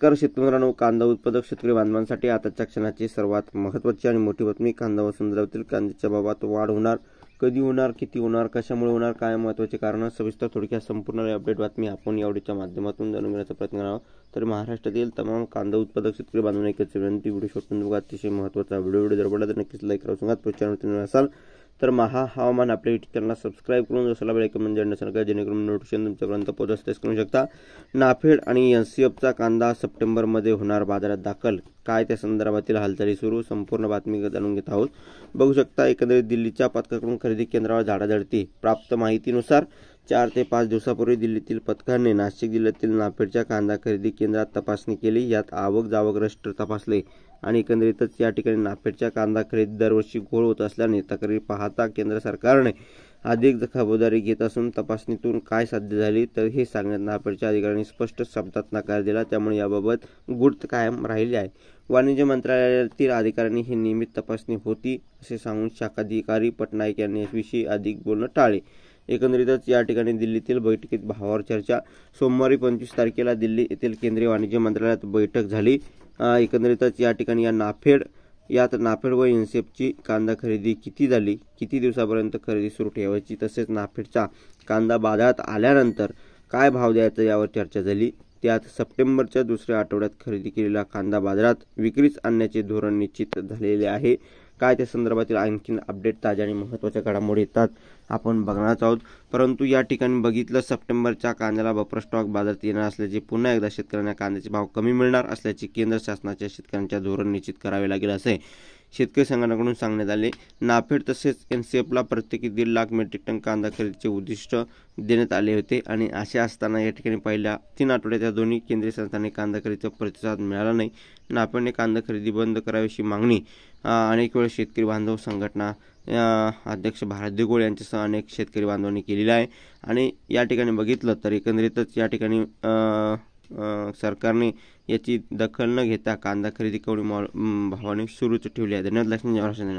नमस्कार शेतकरी मित्रांनो, कांदा उत्पादक शेतकरी बांधवांसाठी आताच्या क्षणाची सर्वात महत्त्वाची आणि मोठी बातमी. कांदा व समुद्रातील कांद्याच्या भावात वाढ होणार, कधी होणार, किती होणार, कशामुळे होणार, काय महत्त्वाचे कारण, सविस्तर थोडक्यात संपूर्ण अपडेट बातमी आपण या व्हिडिओच्या माध्यमातून जाणून घेण्याचा प्रयत्न करावा. तर महाराष्ट्रातील तमाम कांदा उत्पादक शेतकरी बांधवांना एकच विनंती, व्हिडिओ शोधून बघा. अतिशय महत्त्वाचा व्हिडिओ जर आवडला तर नक्कीच लाईक करा. सांगा चॅनल असाल तर महा हवामान आपल्या युट्यूब चॅनलला सबस्क्राईब करून जसं बेल आयकॉन म्हणजे नका, जेणेकरून नोटिफिकेशन तुमच्यापर्यंत पोहोचतेच करू शकता. नाफेड आणि एनसीएफचा कांदा सप्टेंबरमध्ये होणार बाजारात दाखल, काय त्या संदर्भातील हालचाली सुरू, संपूर्ण बातमी जाणून घेत आहोत. बघू शकता, एकंदरीत दिल्लीच्या पथकाकडून खरेदी केंद्रावर झाडाझडती. प्राप्त माहितीनुसार 4 ते 5 दिवसापूर्वी दिल्लीतील पथकाने नाशिक जिल्ह्यातील नाफेडच्या कांदा खरेदी केंद्रात तपासणी केली. यात आवक जावक रजिस्टर तपासले आणि एकंदरीतच या ठिकाणी नाफेडच्या कांदा खरेदी दरवर्षी घोळ होत असल्याने तक्रारी पाहता केंद्र सरकारने अधिक खबरदारी घेत असून तपासणीतून काय साध्य झाली तर हे सांगण्यात नाफेडच्या अधिकाऱ्यांनी स्पष्ट शब्दात नकार दिला. त्यामुळे याबाबत गुप्त कायम राहिली आहे. वाणिज्य मंत्रालयातील अधिकाऱ्यांनी ही नियमित तपासणी होती असे सांगून शाखाधिकारी पटनायक यांनी याविषयी अधिक बोलणं टाळले. एकंदरीतच या ठिकाणी दिल्लीतील बैठकीत भावावर चर्चा. सोमवारी 25 तारखेला दिल्ली येथील केंद्रीय वाणिज्य मंत्रालयात बैठक झाली. एकंदरीतच या ठिकाणी यात नाफेड व एनसीएफची कांदा खरेदी किती झाली, किती दिवसापर्यंत खरेदी सुरू ठेवायची, तसेच नाफेडचा कांदा बाजारात आल्यानंतर काय भाव द्यायचा यावर चर्चा झाली. त्यात सप्टेंबरच्या दुसऱ्या आठवड्यात खरेदी केलेला कांदा बाजारात विक्रीस आणण्याचे धोरण निश्चित झालेले आहे. काय त्या संदर्भातील आणखीन अपडेट, ताज्या आणि महत्त्वाच्या घडामोडी येतात आपण बघणार आहोत. परंतु या ठिकाणी बघितलं, सप्टेंबरच्या कांद्याला बफर स्टॉक बाजारात येणार असल्याचे, पुन्हा एकदा शेतकऱ्यांना कांद्याचे भाव कमी मिळणार असल्याचे केंद्र शासनाच्या शेतकऱ्यांच्या धोरण निश्चित करावे लागेल असे शेतकरी संघटनाकडून सांगण्यात आले. नाफेड तसेच एनसीएफला प्रत्येकी 1.5 लाख मेट्रिक टन कांदा खरेदीचे उद्दिष्ट देण्यात आले होते आणि असे असताना या ठिकाणी पहिल्या 3 आठवड्यात या दोन्ही केंद्रीय संस्थांनी कांदा खरेदीचा प्रतिसाद मिळाला नाही. नाफेडने कांदा खरेदी बंद करावी अशी मागणी अनेक वेळा शेतकरी बांधव संघटना अध्यक्ष भारत दिगोळे यांच्यासह अनेक शेतकरी बांधवांनी केलेला आहे. आणि या ठिकाणी बघितलं तर एकंदरीतच या ठिकाणी सरकारने याची दखल न घेता कांदा खरेदी कमी भावाने सुरूच ठेवली आहे. धन्यवाद.